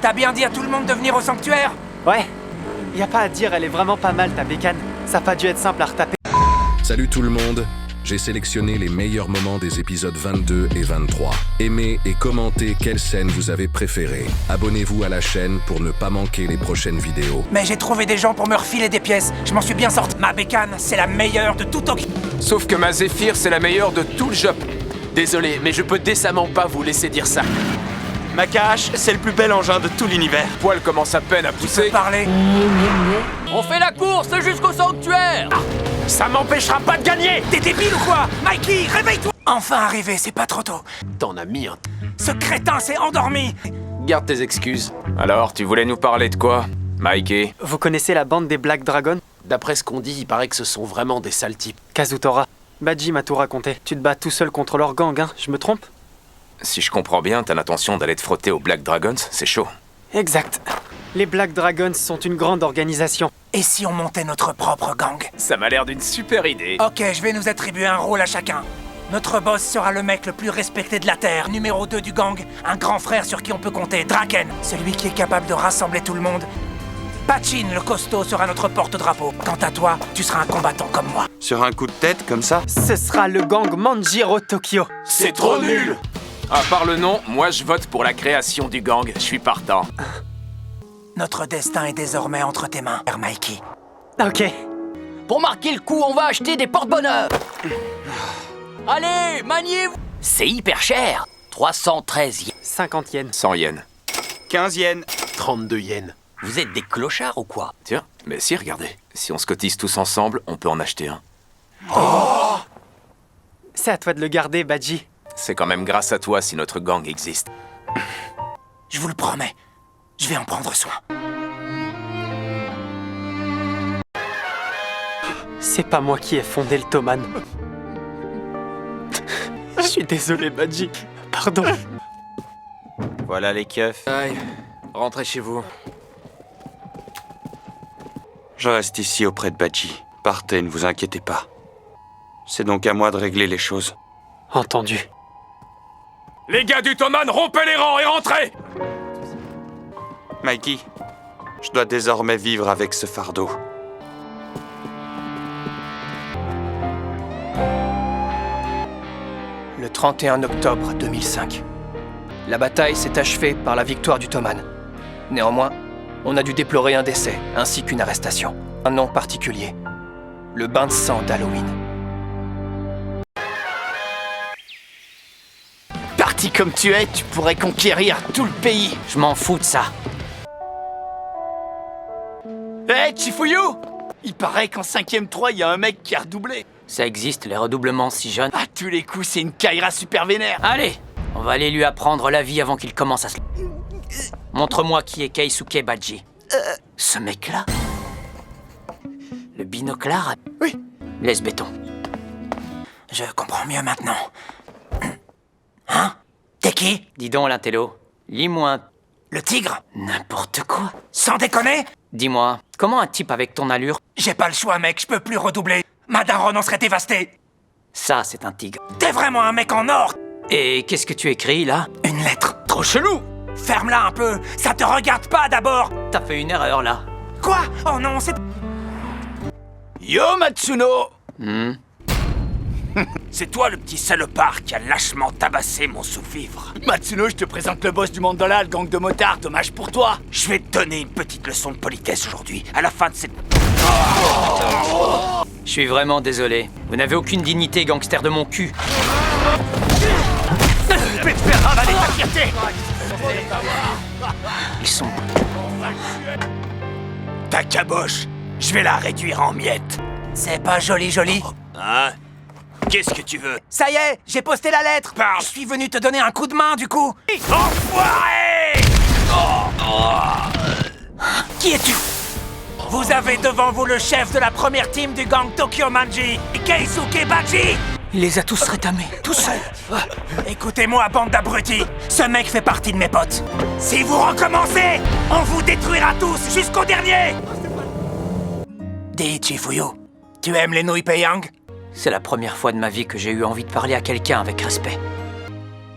T'as bien dit à tout le monde de venir au sanctuaire? Ouais. Y a pas à dire, elle est vraiment pas mal ta bécane. Ça a pas dû être simple à retaper. Salut tout le monde, j'ai sélectionné les meilleurs moments des épisodes 22 et 23. Aimez et commentez quelle scène vous avez préférée. Abonnez-vous à la chaîne pour ne pas manquer les prochaines vidéos. Mais j'ai trouvé des gens pour me refiler des pièces. Je m'en suis bien sorti. Ma bécane, c'est la meilleure de tout Tokyo. Sauf que ma Zephyr, c'est la meilleure de tout le Jop. Désolé, mais je peux décemment pas vous laisser dire ça. Ma KH, c'est le plus bel engin de tout l'univers. Poil commence à peine à Tu pousser. peux parler? On fait la course jusqu'au sanctuaire. Ça m'empêchera pas de gagner. T'es débile ou quoi? Mikey, réveille-toi. Enfin arrivé, c'est pas trop tôt. T'en as mis un. Ce crétin s'est endormi. Garde tes excuses. Alors, tu voulais nous parler de quoi, Mikey? Vous connaissez la bande des Black Dragons? D'après ce qu'on dit, il paraît que ce sont vraiment des sales types. Kazutora. Badji m'a tout raconté. Tu te bats tout seul contre leur gang, hein? Je me trompe? Si je comprends bien, t'as l'intention d'aller te frotter aux Black Dragons, c'est chaud. Exact. Les Black Dragons sont une grande organisation. Et si on montait notre propre gang? Ça m'a l'air d'une super idée. Ok, je vais nous attribuer un rôle à chacun. Notre boss sera le mec le plus respecté de la Terre. Numéro 2 du gang, un grand frère sur qui on peut compter, Draken, celui qui est capable de rassembler tout le monde. Pachin, le costaud, sera notre porte-drapeau. Quant à toi, tu seras un combattant comme moi. Sur un coup de tête, comme ça? Ce sera le gang Manjiro Tokyo. C'est trop nul! À part le nom, moi je vote pour la création du gang, je suis partant. Notre destin est désormais entre tes mains, Père Mikey. Ok. Pour marquer le coup, on va acheter des porte-bonheur. Allez, maniez-vous. C'est hyper cher. 313 yens. 50 yens. 100 yens. 15 yens. 32 yens. Vous êtes des clochards ou quoi? Tiens, mais si, regardez. Si on se cotise tous ensemble, on peut en acheter un. C'est à toi de le garder, Badji. C'est quand même grâce à toi si notre gang existe. Je vous le promets, je vais en prendre soin. C'est pas moi qui ai fondé le Toman. Je suis désolé, Badji. Pardon. Voilà les keufs. Aïe, rentrez chez vous. Je reste ici auprès de Badji. Partez, ne vous inquiétez pas. C'est donc à moi de régler les choses. Entendu. Les gars du Toman, rompez les rangs et rentrez! Mikey, je dois désormais vivre avec ce fardeau. Le 31 octobre 2005. La bataille s'est achevée par la victoire du Toman. Néanmoins, on a dû déplorer un décès ainsi qu'une arrestation. Un nom particulier. Le bain de sang d'Halloween. Parti comme tu es, tu pourrais conquérir tout le pays. Je m'en fous de ça. Hé, Chifuyu! Il paraît qu'en 5ème 3, il y a un mec qui a redoublé. Ça existe, les redoublements si jeunes? À tous les coups, c'est une Kaira super vénère. Allez, on va aller lui apprendre la vie avant qu'il commence à se... Montre-moi qui est Keisuke Badji. Ce mec-là? Le binoclard? Oui. Laisse béton. Je comprends mieux maintenant. Hein? T'es qui? Dis donc, l'intello, lis-moi un... Le tigre? N'importe quoi. Sans déconner? Dis-moi, comment un type avec ton allure... J'ai pas le choix, mec, je peux plus redoubler. Ma daronne en serait dévastée. Ça, c'est un tigre. T'es vraiment un mec en or. Et qu'est-ce que tu écris, là? Une lettre. Trop chelou! Ferme-la un peu, ça te regarde pas d'abord. T'as fait une erreur, là. Quoi? Oh non, c'est... Yo, Matsuno! C'est toi le petit salopard qui a lâchement tabassé mon sous-fifre. Matsuno, je te présente le boss du mandala, le gang de motards, dommage pour toi. Je vais te donner une petite leçon de politesse aujourd'hui, à la fin de cette... Je suis vraiment désolé. Vous n'avez aucune dignité, gangster de mon cul. Je vais te faire ravaler ta fierté. Ils sont... Ta caboche, je vais la réduire en miettes. C'est pas joli, joli. Hein? Qu'est-ce que tu veux? Ça y est, j'ai posté la lettre. Je suis venu te donner un coup de main, du coup. Enfoiré! Qui es-tu? Vous avez devant vous le chef de la première team du gang Tokyo Manji, Keisuke Badji. Il les a tous rétamés, tout seul. Écoutez-moi, bande d'abrutis. Ce mec fait partie de mes potes. Si vous recommencez, on vous détruira tous jusqu'au dernier. Dis, Chifuyu, tu aimes les nouilles Peiyang? C'est la première fois de ma vie que j'ai eu envie de parler à quelqu'un avec respect.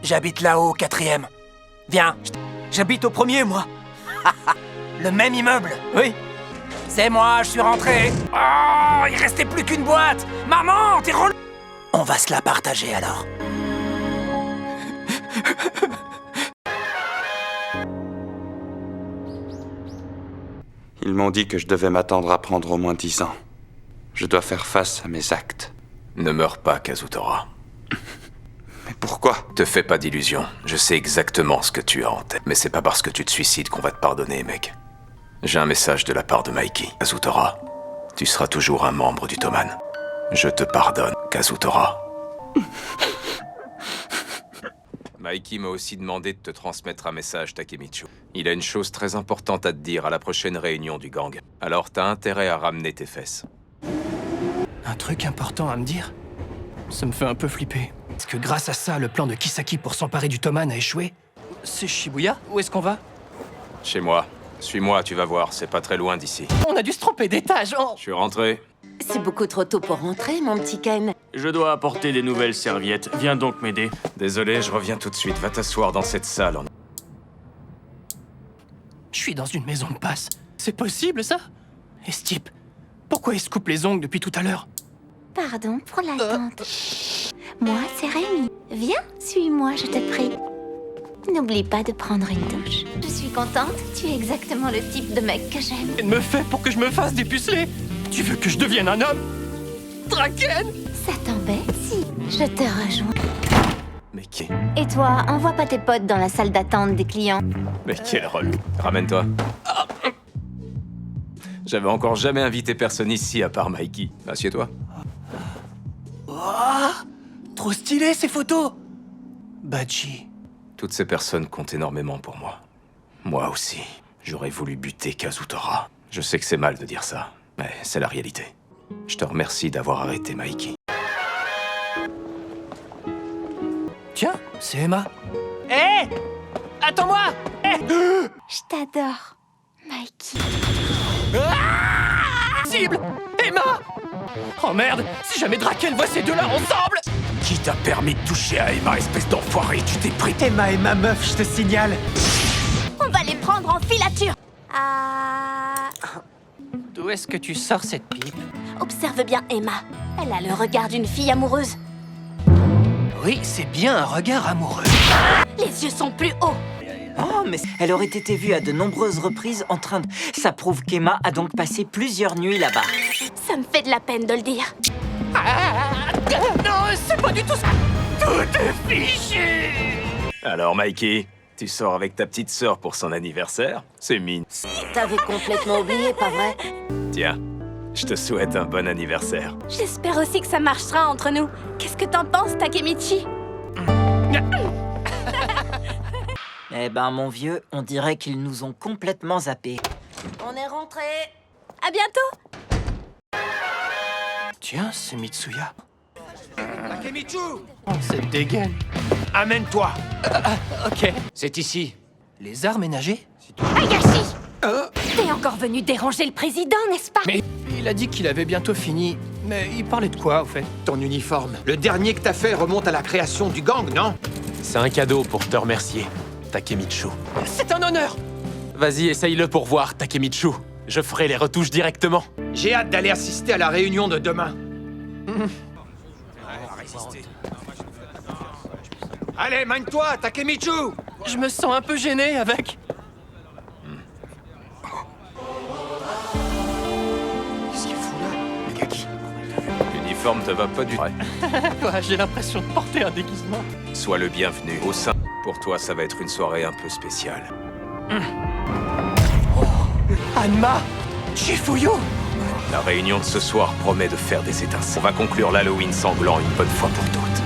J'habite là-haut, au 4e. Viens. J'habite au 1er, moi. Le même immeuble? Oui. C'est moi, je suis rentré. Oh, il restait plus qu'une boîte. Maman, t'es relou. On va se la partager alors. Ils m'ont dit que je devais m'attendre à prendre au moins 10 ans. Je dois faire face à mes actes. Ne meurs pas, Kazutora. Mais pourquoi? Te fais pas d'illusions. Je sais exactement ce que tu as en tête. Mais c'est pas parce que tu te suicides qu'on va te pardonner, mec. J'ai un message de la part de Mikey. Kazutora, tu seras toujours un membre du Toman. Je te pardonne, Kazutora. Mikey m'a aussi demandé de te transmettre un message, Takemichi. Il a une chose très importante à te dire à la prochaine réunion du gang. Alors t'as intérêt à ramener tes fesses. Un truc important à me dire? Ça me fait un peu flipper. Est-ce que grâce à ça, le plan de Kisaki pour s'emparer du Toman a échoué? C'est Shibuya? Où est-ce qu'on va? Chez moi. Suis-moi, tu vas voir, c'est pas très loin d'ici. On a dû se tromper d'étage, oh! Je suis rentré. C'est beaucoup trop tôt pour rentrer, mon petit Ken. Je dois apporter des nouvelles serviettes. Viens donc m'aider. Désolé, je reviens tout de suite. Va t'asseoir dans cette salle. Je suis dans une maison de passe. C'est possible, ça? Et ce type, pourquoi il se coupe les ongles depuis tout à l'heure? Pardon pour l'attente. Moi, c'est Rémi. Viens, suis-moi, je te prie. N'oublie pas de prendre une douche. Je suis contente, tu es exactement le type de mec que j'aime. Elle me fait pour que je me fasse dépuceler? Tu veux que je devienne un homme? Draken? Ça t'embête si je te rejoins. Mais qui? Et toi, envoie pas tes potes dans la salle d'attente des clients. Mais quel relou. Ramène-toi. J'avais encore jamais invité personne ici à part Mikey. Assieds-toi. Oh, trop stylé ces photos! Bachi. Toutes ces personnes comptent énormément pour moi. Moi aussi. J'aurais voulu buter Kazutora. Je sais que c'est mal de dire ça, mais c'est la réalité. Je te remercie d'avoir arrêté Mikey. Tiens, c'est Emma. Hé! Attends-moi! Je t'adore, Mikey. Cible! Emma! Oh merde! Si jamais Draken voit ces deux-là ensemble! Qui t'a permis de toucher à Emma, espèce d'enfoiré? Tu t'es pris... Emma et ma meuf, je te signale. On va les prendre en filature. D'où est-ce que tu sors cette pipe? Observe bien Emma. Elle a le regard d'une fille amoureuse. Oui, c'est bien un regard amoureux. Les yeux sont plus hauts. Oh, mais elle aurait été vue à de nombreuses reprises en train de... Ça prouve qu'Emma a donc passé plusieurs nuits là-bas. Ça me fait de la peine de le dire. Non, c'est pas du tout ça. Tout est fichu! Alors Mikey, tu sors avec ta petite sœur pour son anniversaire? C'est mine. T'avais complètement oublié, pas vrai? Tiens, je te souhaite un bon anniversaire. J'espère aussi que ça marchera entre nous. Qu'est-ce que t'en penses, Takemichi? Eh ben, mon vieux, on dirait qu'ils nous ont complètement zappés. On est rentré. À bientôt. Tiens, c'est Mitsuya. Takemichi! Oh, cette dégaine. Amène-toi! Ok. C'est ici. Les arts ménagers? Ayashi! T'es encore venu déranger le président, n'est-ce pas? Mais il a dit qu'il avait bientôt fini. Mais il parlait de quoi, au fait? Ton uniforme. Le dernier que t'as fait remonte à la création du gang, non? C'est un cadeau pour te remercier, Takemichi. C'est un honneur! Vas-y, essaye-le pour voir, Takemichi. Je ferai les retouches directement. J'ai hâte d'aller assister à la réunion de demain. Allez, mène-toi, Takemichi! Je me sens un peu gêné avec... Qu'est-ce qu'il fout là, le kaki? L'uniforme te va pas du tout. Quoi, j'ai l'impression de porter un déguisement. Sois le bienvenu au sein. Pour toi, ça va être une soirée un peu spéciale. Hanma! Shifuyu! La réunion de ce soir promet de faire des étincelles. On va conclure l'Halloween sanglant une bonne fois pour toutes.